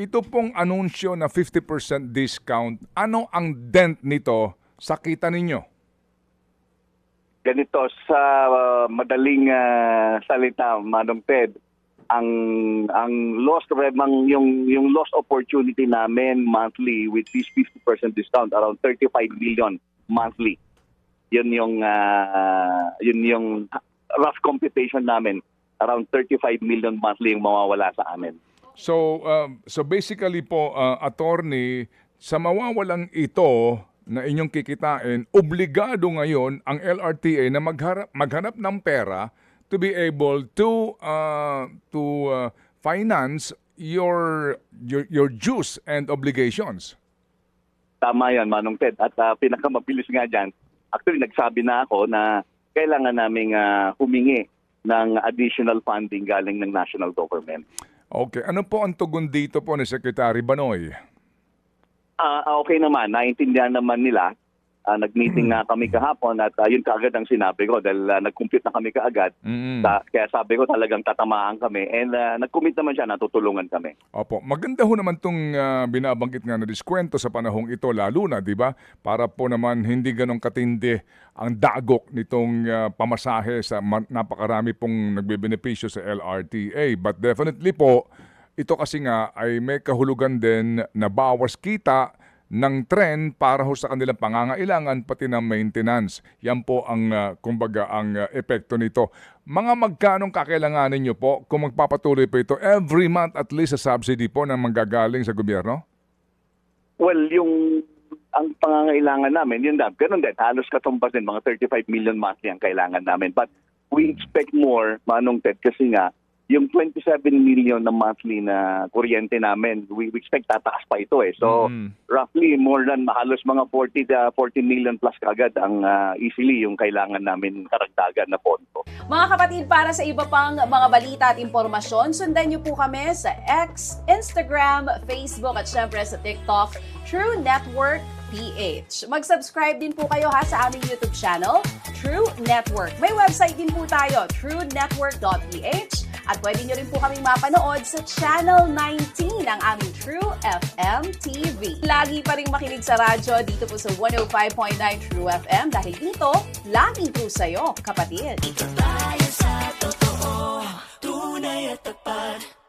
ito pong anunsyo na 50% discount, ano ang dent nito sa kita ninyo? Ganito, sa madaling salita, Manong Ted, ang yung lost opportunity namin monthly with this 50% discount, around 35 million monthly. Yun yung rough computation namin, around 35 million monthly yung mawawala sa amin. So basically po, attorney, sa mawawalang ito na inyong kikitain, obligado ngayon ang LRTA na maghanap ng pera to be able to finance your dues and obligations. Tama yan, Manong Ted. At pinakamabilis nga dyan, actually nagsabi na ako na kailangan naming humingi ng additional funding galing ng national government. Okay. Ano po ang tugon dito po ni Secretary Banoy? Okay naman. Naintindihan naman nila. Nag-meeting na kami kahapon at yun kaagad ang sinabi ko dahil nag-compute na kami kaagad. Kaya sabi ko talagang tatamaan kami and nag-commit naman siya na tutulungan kami. Opo. Maganda ho naman itong binabanggit nga na diskwento sa panahong ito lalo na, di ba? Para po naman hindi ganong katindi ang dagok nitong pamasahe sa napakarami pong nagbebenepisyo sa LRTA. But definitely po, ito kasi nga ay may kahulugan din na bawas kita ng tren para ho sa kanilang pangangailangan pati ng maintenance. Yan po ang kumbaga ang epekto nito. Mga magkanong kakailanganin nyo po kung magpapatuloy po ito every month at least sa subsidy po na manggagaling sa gobyerno? Well, ang pangangailangan namin, yun na, ganun din, halos katumbas din, mga 35 million monthly ang kailangan namin. But we expect more, Manong Ted, kasi nga, yung 27 million na monthly na kuryente namin, we expect tataas pa ito eh. So, roughly more than halos mga 40 million plus kagad ang easily yung kailangan namin karagdagan na pondo. Mga kapatid, para sa iba pang mga balita at impormasyon, sundan niyo po kami sa X, Instagram, Facebook at syempre sa TikTok, True Network PH. Mag-subscribe din po kayo sa aming YouTube channel, True Network. May website din po tayo, truenetwork.ph. At pwede nyo rin po kaming mapanood sa Channel 19 ng aming True FM TV. Lagi pa rin makinig sa radyo dito po sa 105.9 True FM dahil dito, lagi po sa'yo, kapatid. Ito tayo sa totoo, tunay at tapat.